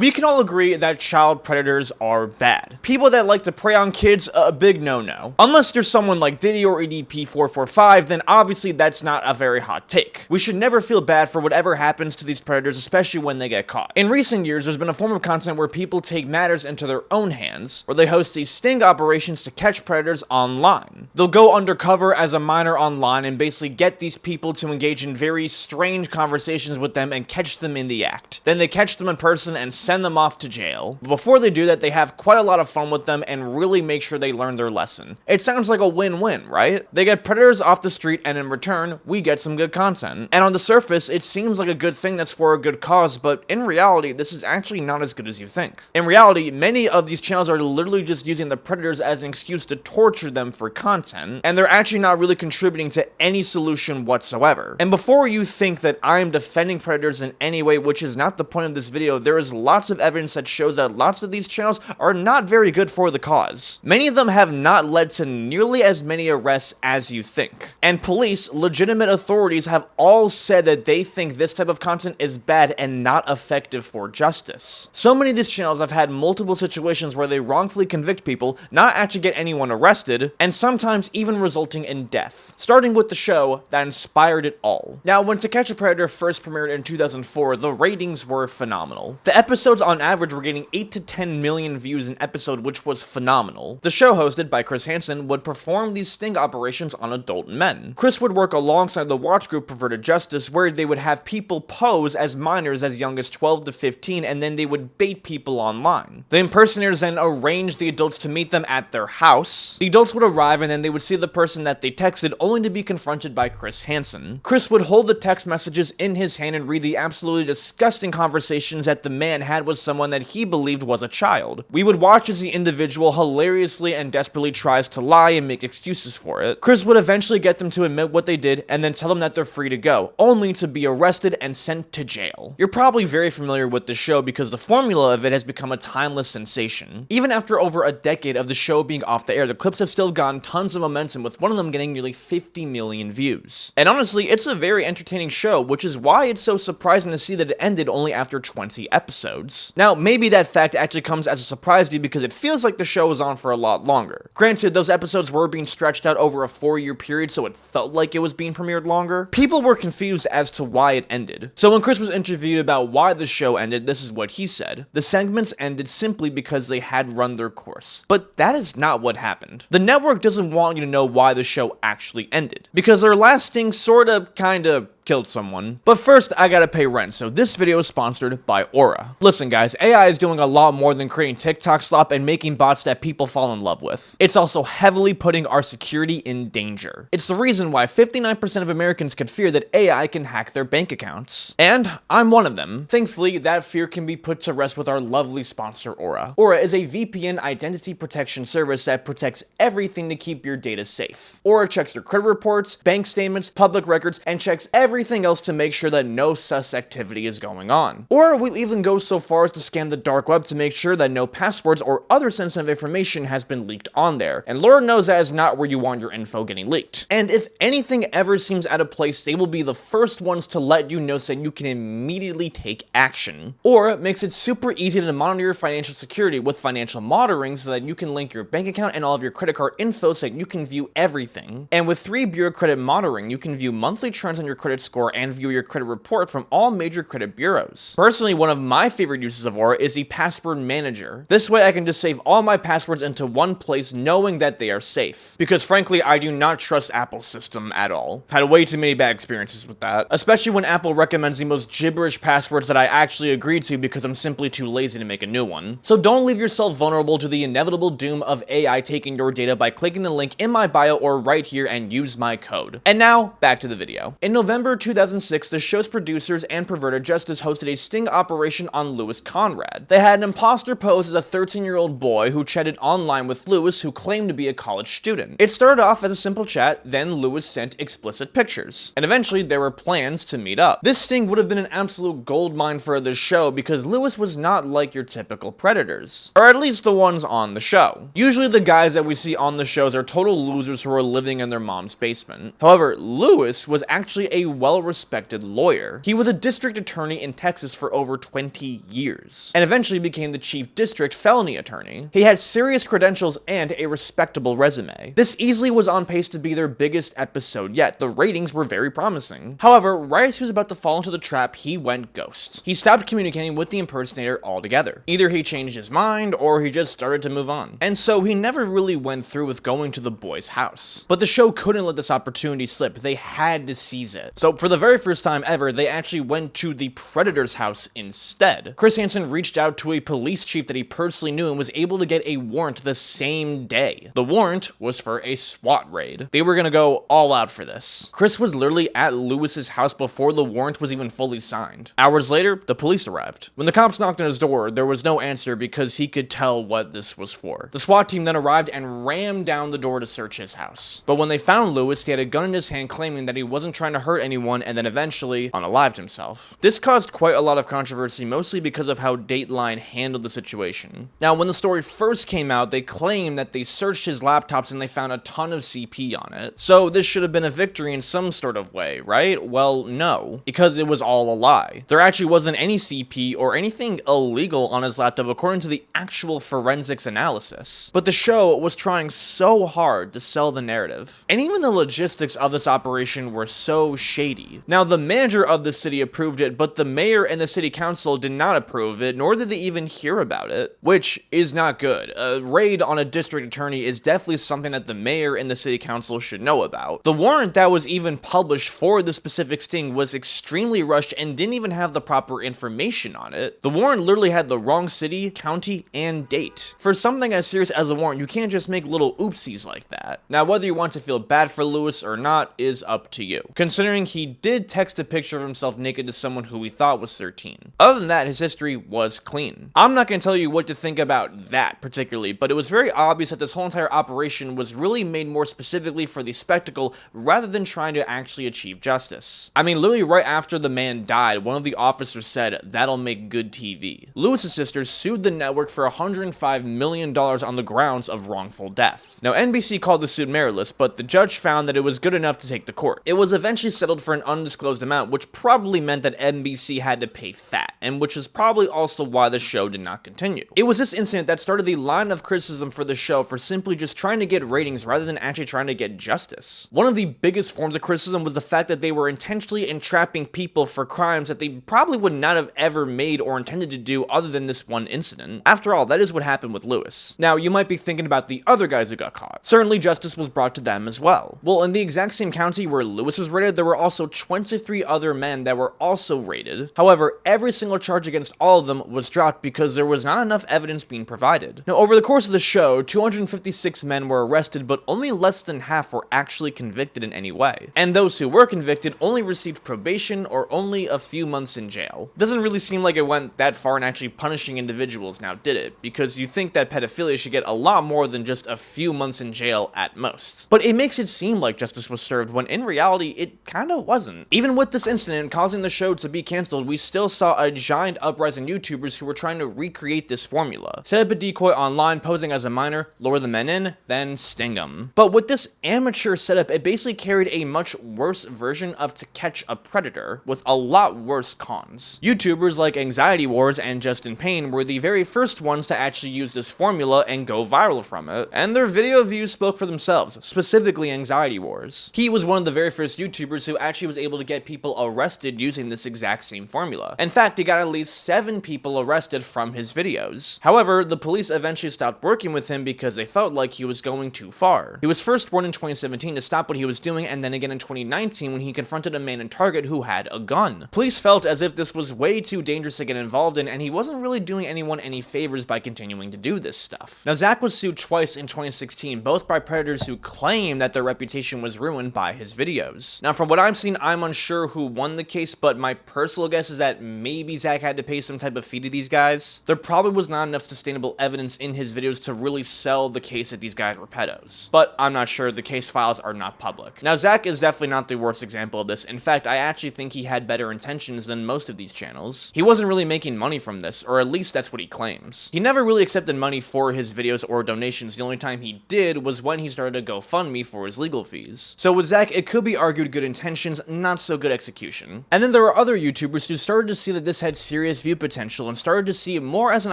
We can all agree that child predators are bad. People that like to prey on kids, a big no-no. Unless there's someone like Diddy or EDP445, then obviously that's not a very hot take. We should never feel bad for whatever happens to these predators, especially when they get caught. In recent years, there's been a form of content where people take matters into their own hands, where they host these sting operations to catch predators online. They'll go undercover as a minor online and basically get these people to engage in very strange conversations with them and catch them in the act. Then they catch them in person and send them off to jail. But before they do that, they have quite a lot of fun with them and really make sure they learn their lesson. It sounds like a win-win, right? They get predators off the street, and in return, we get some good content. And on the surface, it seems like a good thing that's for a good cause, but in reality, this is actually not as good as you think. In reality, many of these channels are literally just using the predators as an excuse to torture them for content, and they're actually not really contributing to any solution whatsoever. And before you think that I am defending predators in any way, which is not the point of this video, there is lots of evidence that shows that lots of these channels are not very good for the cause. Many of them have not led to nearly as many arrests as you think. And police, legitimate authorities, have all said that they think this type of content is bad and not effective for justice. So many of these channels have had multiple situations where they wrongfully convict people, not actually get anyone arrested, and sometimes even resulting in death. Starting with the show that inspired it all. Now, when To Catch a Predator first premiered in 2004, the ratings were phenomenal. The episodes on average were getting 8 to 10 million views an episode, which was phenomenal. The show, hosted by Chris Hansen, would perform these sting operations on adult men. Chris would work alongside the watch group Perverted Justice, where they would have people pose as minors as young as 12 to 15, and then they would bait people online. The impersonators then arranged the adults to meet them at their house. The adults would arrive, and then they would see the person that they texted, only to be confronted by Chris Hansen. Chris would hold the text messages in his hand and read the absolutely disgusting conversations that the man had with someone that he believed was a child. We would watch as the individual hilariously and desperately tries to lie and make excuses for it. Chris would eventually get them to admit what they did and then tell them that they're free to go, only to be arrested and sent to jail. You're probably very familiar with the show because the formula of it has become a timeless sensation. Even after over a decade of the show being off the air, the clips have still gotten tons of momentum, with one of them getting nearly 50 million views. And honestly, it's a very entertaining show, which is why it's so surprising to see that it ended only after 20 episodes. Now, maybe that fact actually comes as a surprise to you because it feels like the show was on for a lot longer. Granted, those episodes were being stretched out over a 4-year period, so it felt like it was being premiered longer. People were confused as to why it ended. So when Chris was interviewed about why the show ended, this is what he said. The segments ended simply because they had run their course. But that is not what happened. The network doesn't want you to know why the show actually ended, because their last sting sorta, kinda killed someone. But first, I gotta pay rent, so this video is sponsored by Aura. Listen guys, AI is doing a lot more than creating TikTok slop and making bots that people fall in love with. It's also heavily putting our security in danger. It's the reason why 59% of Americans could fear that AI can hack their bank accounts. And I'm one of them. Thankfully, that fear can be put to rest with our lovely sponsor, Aura. Aura is a VPN identity protection service that protects everything to keep your data safe. Aura checks your credit reports, bank statements, public records, and checks everything else to make sure that no sus activity is going on. Or we'll even go so far as to scan the dark web to make sure that no passwords or other sensitive information has been leaked on there. And Lord knows that is not where you want your info getting leaked. And if anything ever seems out of place, they will be the first ones to let you know so that you can immediately take action. Or it makes it super easy to monitor your financial security with financial monitoring so that you can link your bank account and all of your credit card info so that you can view everything. And with 3 bureau credit monitoring, you can view monthly trends on your credit score and view your credit report from all major credit bureaus. Personally, one of my favorite uses of Aura is the password manager. This way I can just save all my passwords into one place knowing that they are safe. Because frankly, I do not trust Apple's system at all. I've had way too many bad experiences with that. Especially when Apple recommends the most gibberish passwords that I actually agree to because I'm simply too lazy to make a new one. So don't leave yourself vulnerable to the inevitable doom of AI taking your data by clicking the link in my bio or right here and use my code. And now, back to the video. In November 2006, the show's producers and Perverted Justice hosted a sting operation on Louis Conrad. They had an imposter pose as a 13-year-old boy who chatted online with Louis, who claimed to be a college student. It started off as a simple chat, then Louis sent explicit pictures, and eventually there were plans to meet up. This sting would have been an absolute goldmine for the show because Louis was not like your typical predators, or at least the ones on the show. Usually the guys that we see on the shows are total losers who are living in their mom's basement. However, Louis was actually a well-respected lawyer. He was a district attorney in Texas for over 20 years, and eventually became the chief district felony attorney. He had serious credentials and a respectable resume. This easily was on pace to be their biggest episode yet. The ratings were very promising. However, right as he was about to fall into the trap, he went ghost. He stopped communicating with the impersonator altogether. Either he changed his mind, or he just started to move on. And so he never really went through with going to the boy's house. But the show couldn't let this opportunity slip. They had to seize it. So for the very first time ever, they actually went to the Predator's house instead. Chris Hansen reached out to a police chief that he personally knew and was able to get a warrant the same day. The warrant was for a SWAT raid. They were gonna go all out for this. Chris was literally at Lewis's house before the warrant was even fully signed. Hours later, the police arrived. When the cops knocked on his door, there was no answer because he could tell what this was for. The SWAT team then arrived and rammed down the door to search his house. But when they found Lewis, he had a gun in his hand claiming that he wasn't trying to hurt anyone and then eventually unalived himself. This caused quite a lot of controversy, mostly because of how Dateline handled the situation. Now, when the story first came out, they claimed that they searched his laptops and they found a ton of CP on it. So this should have been a victory in some sort of way, right? Well, no, because it was all a lie. There actually wasn't any CP or anything illegal on his laptop according to the actual forensics analysis. But the show was trying so hard to sell the narrative. And even the logistics of this operation were so shady. Now, the manager of the city approved it, but the mayor and the city council did not approve it, nor did they even hear about it, which is not good. A raid on a district attorney is definitely something that the mayor and the city council should know about. The warrant that was even published for the specific sting was extremely rushed and didn't even have the proper information on it. The warrant literally had the wrong city, county, and date. For something as serious as a warrant, you can't just make little oopsies like that. Now, whether you want to feel bad for Lewis or not is up to you, considering he did text a picture of himself naked to someone who he thought was 13. Other than that, his history was clean. I'm not going to tell you what to think about that particularly, but it was very obvious that this whole entire operation was really made more specifically for the spectacle rather than trying to actually achieve justice. I mean, literally right after the man died, one of the officers said, "That'll make good TV." Lewis's sister sued the network for $105 million on the grounds of wrongful death. Now, NBC called the suit meritless, but the judge found that it was good enough to take to court. It was eventually settled for an undisclosed amount, which probably meant that NBC had to pay fat, and which is probably also why the show did not continue. It was this incident that started the line of criticism for the show for simply just trying to get ratings rather than actually trying to get justice. One of the biggest forms of criticism was the fact that they were intentionally entrapping people for crimes that they probably would not have ever made or intended to do other than this one incident. After all, that is what happened with Lewis. Now, you might be thinking about the other guys who got caught. Certainly justice was brought to them as well. Well, in the exact same county where Lewis was raided, there were also 23 other men that were also raided. However, every single charge against all of them was dropped because there was not enough evidence being provided. Now, over the course of the show, 256 men were arrested, but only less than half were actually convicted in any way. And those who were convicted only received probation or only a few months in jail. Doesn't really seem like it went that far in actually punishing individuals now, did it? Because you think that pedophilia should get a lot more than just a few months in jail at most. But it makes it seem like justice was served when in reality it kinda wasn't. Even with this incident causing the show to be cancelled, we still saw a giant uprising in YouTubers who were trying to recreate this formula. Set up a decoy online posing as a minor, lure the men in, then sting them. But with this amateur setup, it basically carried a much worse version of To Catch a Predator with a lot worse cons. YouTubers like Anxiety Wars and Justin Payne were the very first ones to actually use this formula and go viral from it, and their video views spoke for themselves, specifically Anxiety Wars. He was one of the very first YouTubers who actually was able to get people arrested using this exact same formula. In fact, he got at least 7 people arrested from his videos. However, the police eventually stopped working with him because they felt like he was going too far. He was first warned in 2017 to stop what he was doing, and then again in 2019 when he confronted a man in Target who had a gun. Police felt as if this was way too dangerous to get involved in, and he wasn't really doing anyone any favors by continuing to do this stuff. Now, Zach was sued twice in 2016, both by predators who claim that their reputation was ruined by his videos. Now, from what I've seen, I'm unsure who won the case, but my personal guess is that maybe Zach had to pay some type of fee to these guys. There probably was not enough sustainable evidence in his videos to really sell the case that these guys were pedos. But I'm not sure, the case files are not public. Now, Zach is definitely not the worst example of this. In fact, I actually think he had better intentions than most of these channels. He wasn't really making money from this, or at least that's what he claims. He never really accepted money for his videos or donations. The only time he did was when he started a GoFundMe for his legal fees. So with Zach, it could be argued good intentions, intentions, not so good execution. And then there are other YouTubers who started to see that this had serious view potential and started to see it more as an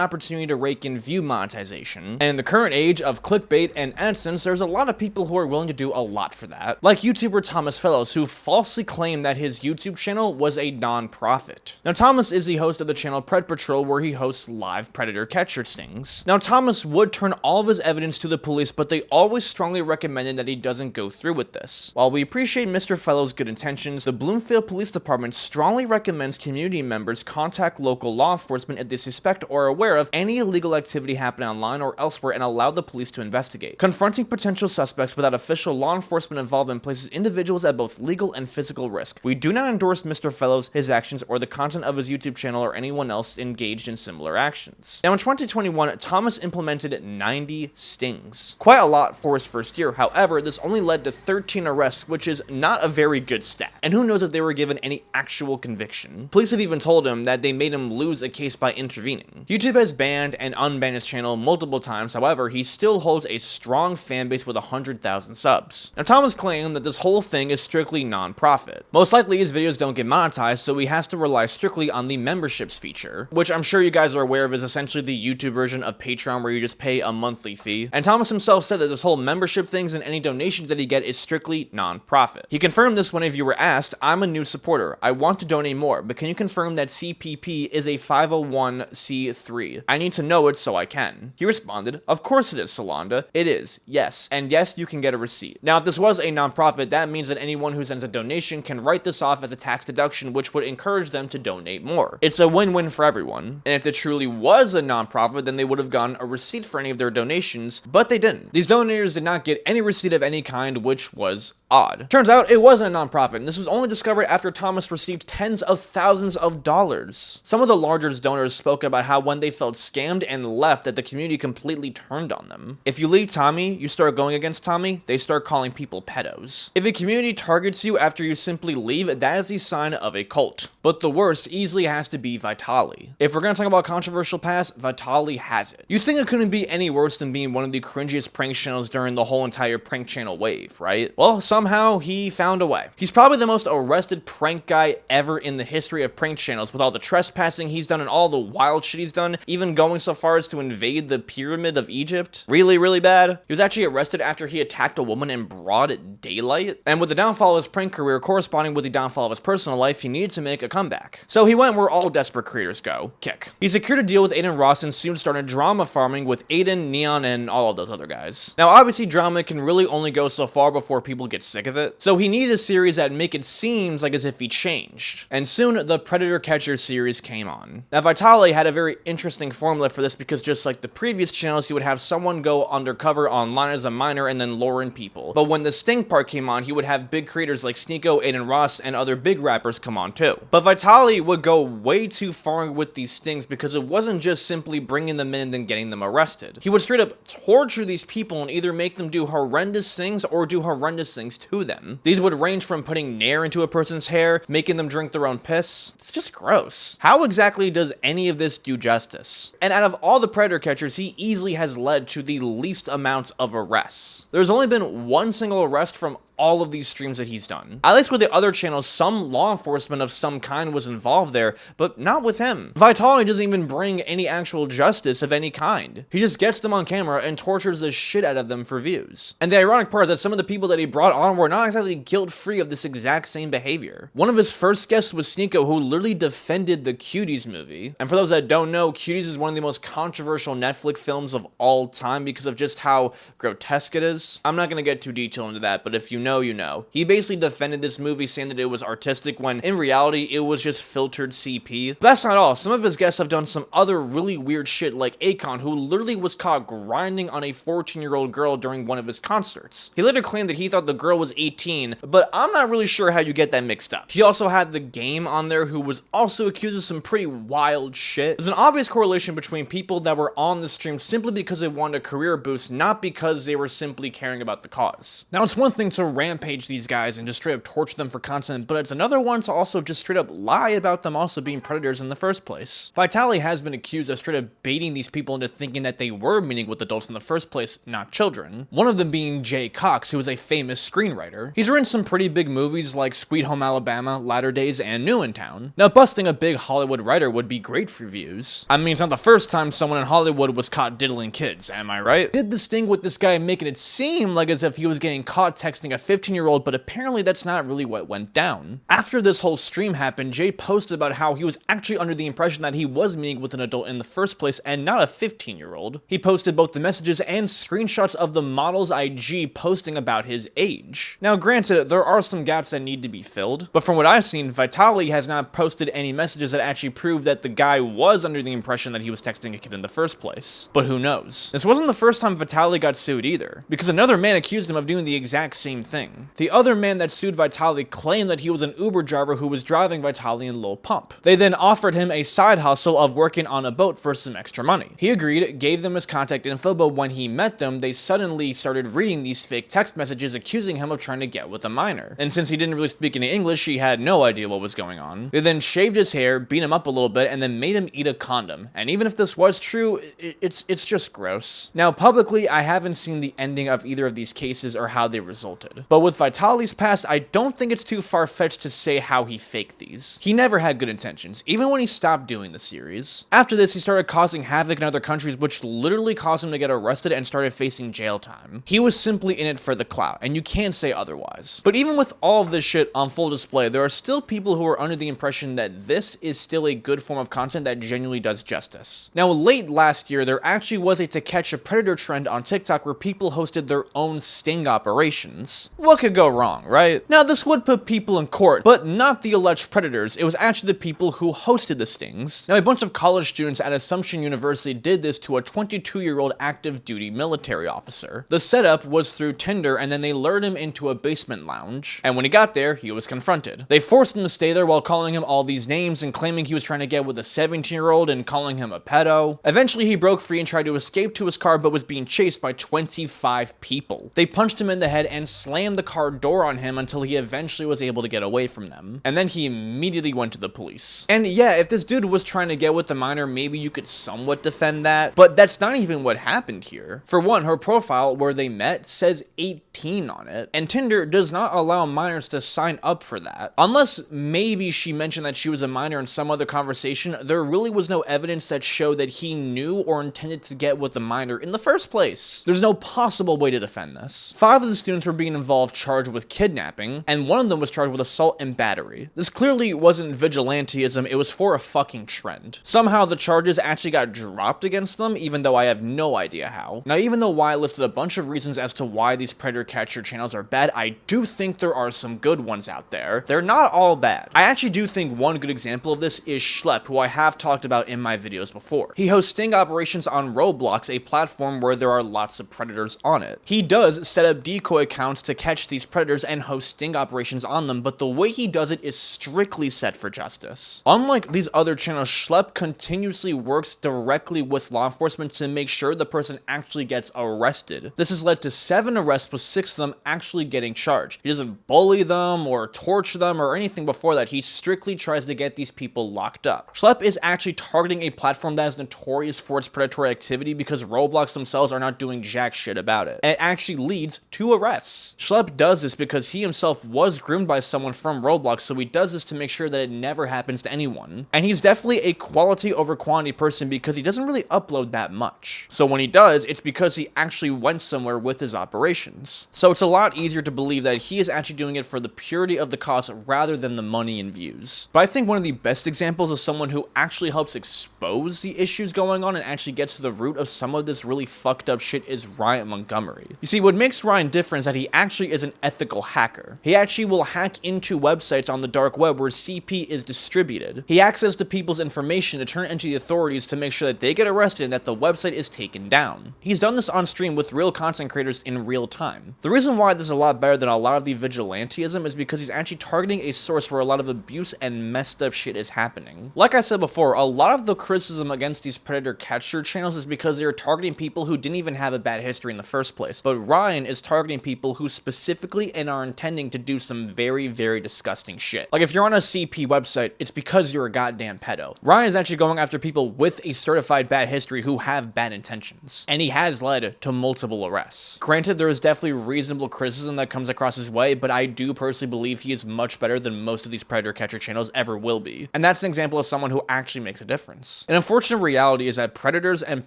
opportunity to rake in view monetization. And in the current age of clickbait and AdSense, there's a lot of people who are willing to do a lot for that. Like YouTuber Thomas Fellows, who falsely claimed that his YouTube channel was a non-profit. Now Thomas is the host of the channel Pred Patrol, where he hosts live predator catcher stings. Now Thomas would turn all of his evidence to the police, but they always strongly recommended that he doesn't go through with this. While we appreciate Mr. Fellows' good intentions, the Bloomfield Police Department strongly recommends community members contact local law enforcement if they suspect or are aware of any illegal activity happening online or elsewhere and allow the police to investigate. Confronting potential suspects without official law enforcement involvement places individuals at both legal and physical risk. We do not endorse Mr. Fellows, his actions, or the content of his YouTube channel or anyone else engaged in similar actions. Now in 2021, Thomas implemented 90 stings. Quite a lot for his first year. However, this only led to 13 arrests, which is not a very good stat. And who knows if they were given any actual conviction. Police have even told him that they made him lose a case by intervening. YouTube has banned and unbanned his channel multiple times. However, he still holds a strong fan base with 100,000 subs. Now Thomas claimed that this whole thing is strictly non-profit. Most likely his videos don't get monetized, so he has to rely strictly on the memberships feature, which I'm sure you guys are aware of is essentially the YouTube version of Patreon, where you just pay a monthly fee. And Thomas himself said that this whole membership things and any donations that he get is strictly non-profit. He confirmed this when a viewer asked, "I'm a new supporter. I want to donate more, but can you confirm that CPP is a 501c3? I need to know it so I can." He responded, "Of course it is, Solanda. It is, yes. And yes, you can get a receipt." Now, if this was a non-profit, that means that anyone who sends a donation can write this off as a tax deduction, which would encourage them to donate more. It's a win-win for everyone. And if it truly was a non-profit, then they would have gotten a receipt for any of their donations, but they didn't. These donators did not get any receipt of any kind, which was odd. Turns out it wasn't a non-profit, and this was only discovered after Thomas received tens of thousands of dollars. Some of the larger donors spoke about how when they felt scammed and left, that the community completely turned on them. If you leave Tommy, you start going against Tommy, they start calling people pedos. If a community targets you after you simply leave, that is the sign of a cult. But the worst easily has to be Vitali. If we're gonna talk about controversial past, Vitali has it. You'd think it couldn't be any worse than being one of the cringiest prank channels during the whole entire prank channel wave, right? Well, somehow he found a way. He's probably the most arrested prank guy ever in the history of prank channels, with all the trespassing he's done and all the wild shit he's done, even going so far as to invade the pyramid of Egypt. Really, really bad. He was actually arrested after he attacked a woman in broad daylight. And with the downfall of his prank career corresponding with the downfall of his personal life, he needed to make a comeback. So he went where all desperate creators go: Kick. He secured a deal with Aiden Ross and soon started drama farming with Aiden, Neon, and all of those other guys. Now, obviously, drama can really only go so far before people get sick of it. So he needed a series that make it seem like as if he changed. And soon, the Predator Catcher series came on. Now, Vitali had a very interesting formula for this because just like the previous channels, he would have someone go undercover online as a minor and then lure in people. But when the Sting part came on, he would have big creators like Sneeko, Aiden Ross, and other big rappers come on too. But Vitali would go way too far with these stings because it wasn't just simply bringing them in and then getting them arrested. He would straight up torture these people and either make them do horrendous things or do horrendous things to them. These would range from putting Nair into a person's hair, making them drink their own piss. It's just gross. How exactly does any of this do justice? And out of all the Predator Catchers, he easily has led to the least amount of arrests. There's only been one single arrest from all of these streams that he's done. At least with the other channels, some law enforcement of some kind was involved there, but not with him. Vitali doesn't even bring any actual justice of any kind. He just gets them on camera and tortures the shit out of them for views. And the ironic part is that some of the people that he brought on were not exactly guilt-free of this exact same behavior. One of his first guests was Sneeko, who literally defended the Cuties movie. And for those that don't know, Cuties is one of the most controversial Netflix films of all time because of just how grotesque it is. I'm not gonna get too detailed into that, but if you know, you know. He basically defended this movie saying that it was artistic when in reality it was just filtered CP. But that's not all. Some of his guests have done some other really weird shit, like Akon, who literally was caught grinding on a 14-year-old girl during one of his concerts. He later claimed that he thought the girl was 18, but I'm not really sure how you get that mixed up. He also had The Game on there, who was also accused of some pretty wild shit. There's an obvious correlation between people that were on the stream simply because they wanted a career boost, not because they were simply caring about the cause. Now, it's one thing to rampage these guys and just straight up torture them for content, but it's another one to also just straight up lie about them also being predators in the first place. Vitaly has been accused of straight up baiting these people into thinking that they were meeting with adults in the first place, not children. One of them being Jay Cox, who is a famous screenwriter. He's written some pretty big movies like Sweet Home Alabama, Latter Days, and New in Town. Now, busting a big Hollywood writer would be great for views. I mean, it's not the first time someone in Hollywood was caught diddling kids, am I right? Did this thing with this guy making it seem like as if he was getting caught texting a 15-year-old, but apparently that's not really what went down. After this whole stream happened, Jay posted about how he was actually under the impression that he was meeting with an adult in the first place and not a 15-year-old. He posted both the messages and screenshots of the model's IG posting about his age. Now, granted, there are some gaps that need to be filled, but from what I've seen, Vitaly has not posted any messages that actually prove that the guy was under the impression that he was texting a kid in the first place. But who knows? This wasn't the first time Vitaly got sued either, because another man accused him of doing the exact same thing. The other man that sued Vitaly claimed that he was an Uber driver who was driving Vitaly in Lil Pump. They then offered him a side hustle of working on a boat for some extra money. He agreed, gave them his contact info, but when he met them, they suddenly started reading these fake text messages accusing him of trying to get with a minor. And since he didn't really speak any English, he had no idea what was going on. They then shaved his hair, beat him up a little bit, and then made him eat a condom. And even if this was true, it's just gross. Now, publicly, I haven't seen the ending of either of these cases or how they resulted. But with Vitaly's past, I don't think it's too far-fetched to say how he faked these. He never had good intentions, even when he stopped doing the series. After this, he started causing havoc in other countries, which literally caused him to get arrested and started facing jail time. He was simply in it for the clout, and you can't say otherwise. But even with all of this shit on full display, there are still people who are under the impression that this is still a good form of content that genuinely does justice. Now, late last year, there actually was a To Catch a Predator trend on TikTok where people hosted their own sting operations. What could go wrong, right? Now, this would put people in court, but not the alleged predators. It was actually the people who hosted the stings. Now, a bunch of college students at Assumption University did this to a 22-year-old active duty military officer. The setup was through Tinder, and then they lured him into a basement lounge. And when he got there, he was confronted. They forced him to stay there while calling him all these names and claiming he was trying to get with a 17-year-old and calling him a pedo. Eventually, he broke free and tried to escape to his car, but was being chased by 25 people. They punched him in the head and slammed the car door on him until he eventually was able to get away from them. And then he immediately went to the police. And yeah, if this dude was trying to get with the minor, maybe you could somewhat defend that, but that's not even what happened here. For one, her profile where they met says 18 on it, and Tinder does not allow minors to sign up for that. Unless maybe she mentioned that she was a minor in some other conversation, there really was no evidence that showed that he knew or intended to get with the minor in the first place. There's no possible way to defend this. 5 of the students were being involved charged with kidnapping, and one of them was charged with assault and battery. This clearly wasn't vigilantism, it was for a fucking trend. Somehow the charges actually got dropped against them, even though I have no idea how. Now, even though Wyatt listed a bunch of reasons as to why these predator catcher channels are bad, I do think there are some good ones out there. They're not all bad. I actually do think one good example of this is Schlepp, who I have talked about in my videos before. He hosts sting operations on Roblox, a platform where there are lots of predators on it. He does set up decoy accounts to catch these predators and host sting operations on them, but the way he does it is strictly set for justice. Unlike these other channels, Schlepp continuously works directly with law enforcement to make sure the person actually gets arrested. This has led to 7 arrests, with 6 of them actually getting charged. He doesn't bully them or torture them or anything before that. He strictly tries to get these people locked up. Schlepp is actually targeting a platform that is notorious for its predatory activity because Roblox themselves are not doing jack shit about it. And it actually leads to arrests. Schlepp does this because he himself was groomed by someone from Roblox, so he does this to make sure that it never happens to anyone. And he's definitely a quality over quantity person because he doesn't really upload that much. So when he does, it's because he actually went somewhere with his operations. So it's a lot easier to believe that he is actually doing it for the purity of the cause rather than the money and views. But I think one of the best examples of someone who actually helps expose the issues going on and actually gets to the root of some of this really fucked up shit is Ryan Montgomery. You see, what makes Ryan different is that he actually is an ethical hacker. He actually will hack into websites on the dark web where CP is distributed. He accesses to people's information to turn it into the authorities to make sure that they get arrested and that the website is taken down. He's done this on stream with real content creators in real time. The reason why this is a lot better than a lot of the vigilantism is because he's actually targeting a source where a lot of abuse and messed up shit is happening. Like I said before, a lot of the criticism against these predator catcher channels is because they're targeting people who didn't even have a bad history in the first place. But Ryan is targeting people who specifically and are intending to do some very, very disgusting shit. Like if you're on a CP website, it's because you're a goddamn pedo. Ryan is actually going after people with a certified bad history who have bad intentions, and he has led to multiple arrests. Granted, there is definitely reasonable criticism that comes across his way, but I do personally believe he is much better than most of these predator catcher channels ever will be. And that's an example of someone who actually makes a difference. An unfortunate reality is that predators and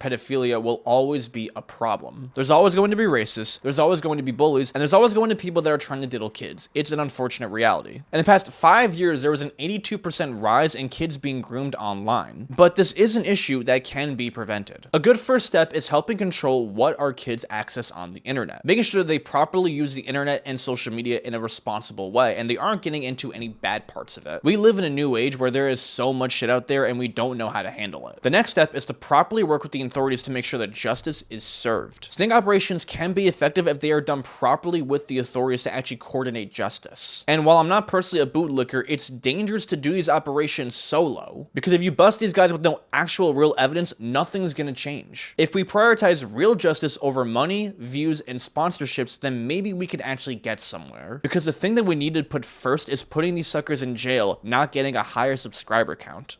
pedophilia will always be a problem. There's always going to be racists, there's always going to be bullies, and there's always going to be people that are trying to diddle kids. It's an unfortunate reality. In the past 5 years, there was an 82% rise in kids being groomed online. But this is an issue that can be prevented. A good first step is helping control what our kids access on the internet, making sure they properly use the internet and social media in a responsible way, and they aren't getting into any bad parts of it. We live in a new age where there is so much shit out there and we don't know how to handle it. The next step is to properly work with the authorities to make sure that justice is served. Sting operations can be effective if they are done properly with the authorities to actually coordinate justice. And while I'm not personally a bootlicker, it's dangerous to do these operations solo, because if you bust these guys with no actual real evidence, nothing's gonna change. If we prioritize real justice over money, views, and sponsorships, then maybe we could actually get somewhere. Because the thing that we need to put first is putting these suckers in jail, not getting a higher subscriber count.